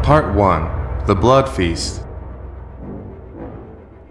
Part 1. The Blood Feast.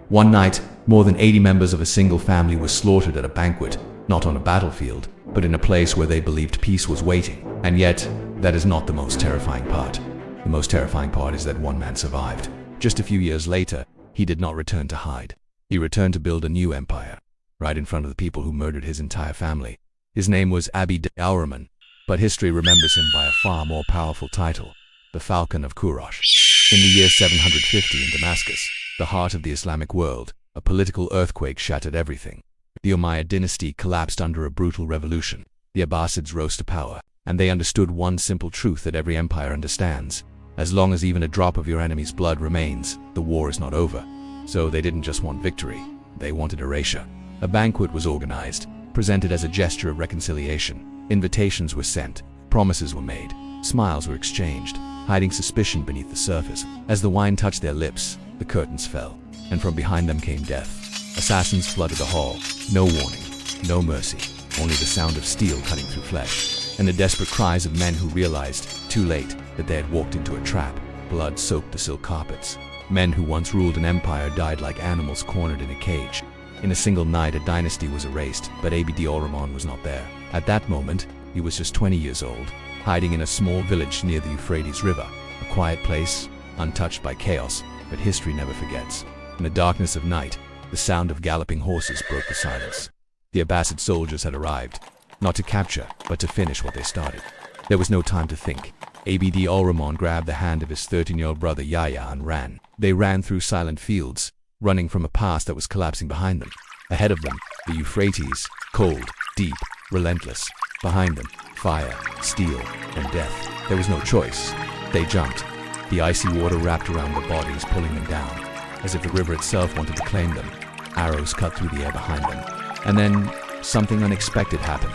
One night, more than 80 members of a single family were slaughtered at a banquet, not on a battlefield, but in a place where they believed peace was waiting. And yet, that is not the most terrifying part. The most terrifying part is that one man survived. Just a few years later, he did not return to hide. He returned to build a new empire, right in front of the people who murdered his entire family. His name was Abd al-Rahman, but history remembers him by a far more powerful title, the Falcon of Quraysh. In the year 750 in Damascus, the heart of the Islamic world, a political earthquake shattered everything. The Umayyad dynasty collapsed under a brutal revolution. The Abbasids rose to power, and they understood one simple truth that every empire understands. As long as even a drop of your enemy's blood remains, the war is not over. So they didn't just want victory, they wanted erasure. A banquet was organized, presented as a gesture of reconciliation. Invitations were sent, promises were made, smiles were exchanged, hiding suspicion beneath the surface. As the wine touched their lips, the curtains fell, and from behind them came death. Assassins flooded the hall, no warning, no mercy, only the sound of steel cutting through flesh, and the desperate cries of men who realized, too late, that they had walked into a trap. Blood soaked the silk carpets. Men who once ruled an empire died like animals cornered in a cage. In a single night, a dynasty was erased, but Abd al-Rahman was not there. At that moment, he was just 20 years old, hiding in a small village near the Euphrates River, a quiet place, untouched by chaos, but history never forgets. In the darkness of night, the sound of galloping horses broke the silence. The Abbasid soldiers had arrived, not to capture, but to finish what they started. There was no time to think. Abd al-Rahman grabbed the hand of his 13-year-old brother Yahya and ran. They ran through silent fields, running from a past that was collapsing behind them. Ahead of them, the Euphrates, cold, deep, relentless. Behind them, fire, steel, and death. There was no choice. They jumped. The icy water wrapped around their bodies, pulling them down, as if the river itself wanted to claim them. Arrows cut through the air behind them. And then, something unexpected happened.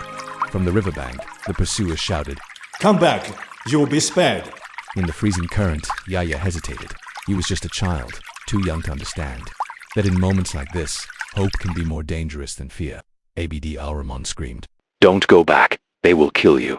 From the riverbank, the pursuers shouted, "Come back! You will be spared!" In the freezing current, Yahya hesitated. He was just a child, too young to understand that in moments like this, hope can be more dangerous than fear. Abd al-Rahman screamed, "Don't go back! They will kill you!"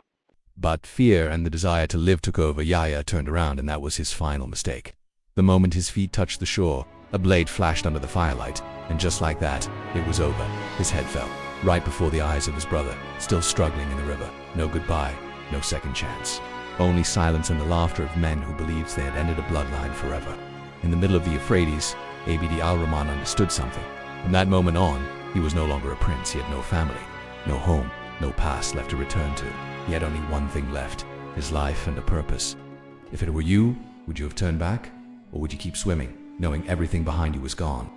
But fear and the desire to live took over. Yahya turned around, and that was his final mistake. The moment his feet touched the shore, a blade flashed under the firelight, and just like that, it was over. His head fell, right before the eyes of his brother, still struggling in the river. No goodbye, no second chance. Only silence and the laughter of men who believed they had ended a bloodline forever. In the middle of the Euphrates, Abd al-Rahman understood something. From that moment on, he was no longer a prince. He had no family, no home, no past left to return to. He had only one thing left, his life and a purpose. If it were you, would you have turned back? Or would you keep swimming, knowing everything behind you was gone?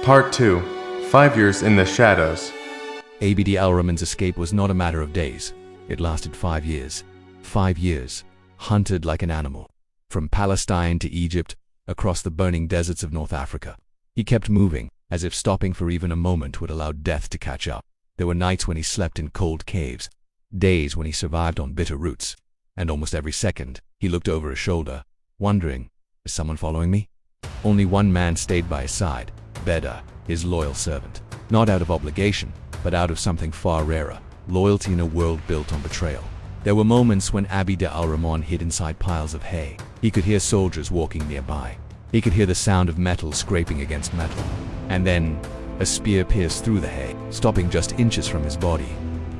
Part 2. 5 years in the shadows. Abd al-Rahman's escape was not a matter of days. It lasted 5 years. 5 years, hunted like an animal. From Palestine to Egypt, across the burning deserts of North Africa. He kept moving, as if stopping for even a moment would allow death to catch up. There were nights when he slept in cold caves, days when he survived on bitter roots, and almost every second, he looked over his shoulder, wondering, is someone following me? Only one man stayed by his side, Beda, his loyal servant. Not out of obligation, but out of something far rarer, loyalty in a world built on betrayal. There were moments when Abd al-Rahman hid inside piles of hay. He could hear soldiers walking nearby. He could hear the sound of metal scraping against metal. And then, a spear pierced through the hay, stopping just inches from his body.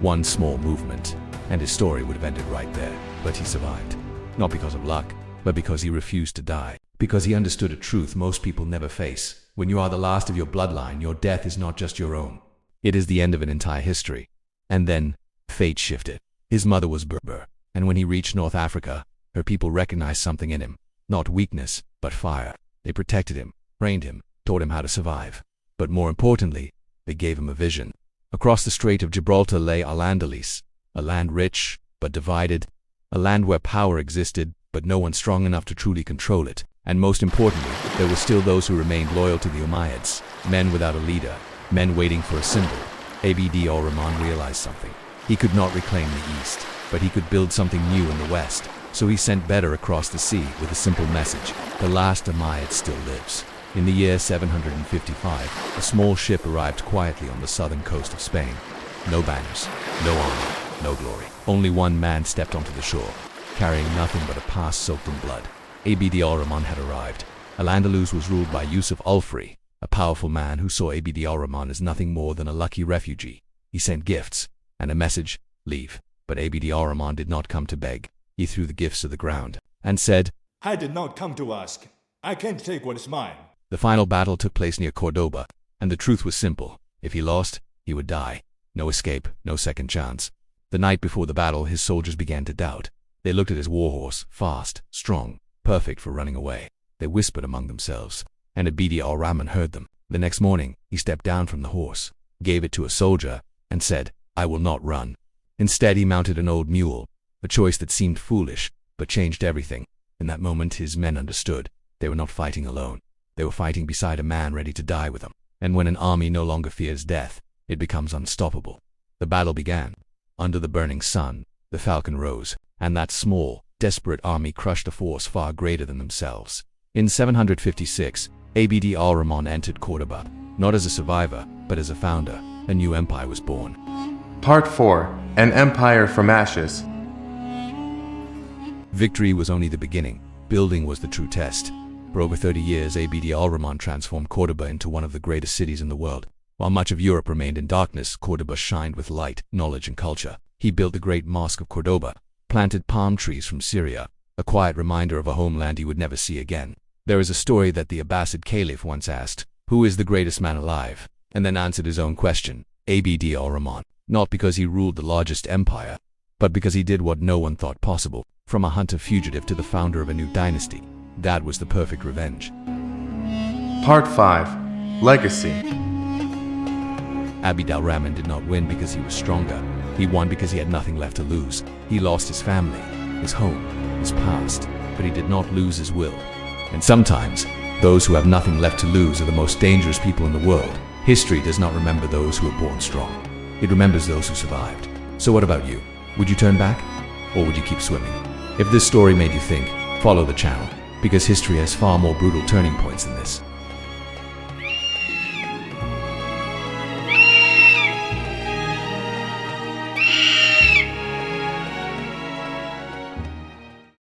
One small movement, and his story would have ended right there. But he survived. Not because of luck, but because he refused to die. Because he understood a truth most people never face. When you are the last of your bloodline, your death is not just your own. It is the end of an entire history. And then, fate shifted. His mother was Berber, and when he reached North Africa, her people recognized something in him. Not weakness, but fire. They protected him, trained him, taught him how to survive. But more importantly, they gave him a vision. Across the Strait of Gibraltar lay Al-Andalus, a land rich, but divided, a land where power existed, but no one strong enough to truly control it. And most importantly, there were still those who remained loyal to the Umayyads, men without a leader, men waiting for a symbol. Abd al-Rahman realized something. He could not reclaim the East, but he could build something new in the West. So he sent Beda across the sea with a simple message: the last Umayyad still lives. In the year 755, a small ship arrived quietly on the southern coast of Spain. No banners, no armor, no glory. Only one man stepped onto the shore, carrying nothing but a past soaked in blood. Abd al-Rahman had arrived. Al-Andalus was ruled by Yusuf al-Fri, a powerful man who saw Abd al-Rahman as nothing more than a lucky refugee. He sent gifts and a message, leave. But Abd al-Rahman did not come to beg. He threw the gifts to the ground and said, I did not come to ask. I can't take what is mine. The final battle took place near Cordoba, and the truth was simple. If he lost, he would die. No escape, no second chance. The night before the battle, his soldiers began to doubt. They looked at his warhorse, fast, strong, perfect for running away. They whispered among themselves, and Abd al-Rahman heard them. The next morning, he stepped down from the horse, gave it to a soldier, and said, I will not run. Instead, he mounted an old mule, a choice that seemed foolish, but changed everything. In that moment, his men understood. They were not fighting alone. They were fighting beside a man ready to die with them. And when an army no longer fears death, it becomes unstoppable. The battle began. Under the burning sun, the falcon rose, and that small, desperate army crushed a force far greater than themselves. In 756, Abd al-Rahman entered Cordoba, not as a survivor, but as a founder. A new empire was born. Part 4. An Empire from Ashes. Victory was only the beginning. Building was the true test. For over 30 years, Abd al-Rahman transformed Cordoba into one of the greatest cities in the world. While much of Europe remained in darkness, Cordoba shined with light, knowledge, and culture. He built the great mosque of Cordoba, planted palm trees from Syria, a quiet reminder of a homeland he would never see again. There is a story that the Abbasid Caliph once asked, who is the greatest man alive? And then answered his own question, Abd al-Rahman. Not because he ruled the largest empire, but because he did what no one thought possible. From a hunter fugitive to the founder of a new dynasty. That was the perfect revenge. Part 5. Legacy. Abd al-Rahman did not win because he was stronger. He won because he had nothing left to lose. He lost his family, his home, his past, but he did not lose his will. And sometimes, those who have nothing left to lose are the most dangerous people in the world. History does not remember those who are born strong. It remembers those who survived. So what about you? Would you turn back? Or would you keep swimming? If this story made you think, follow the channel, because history has far more brutal turning points than this.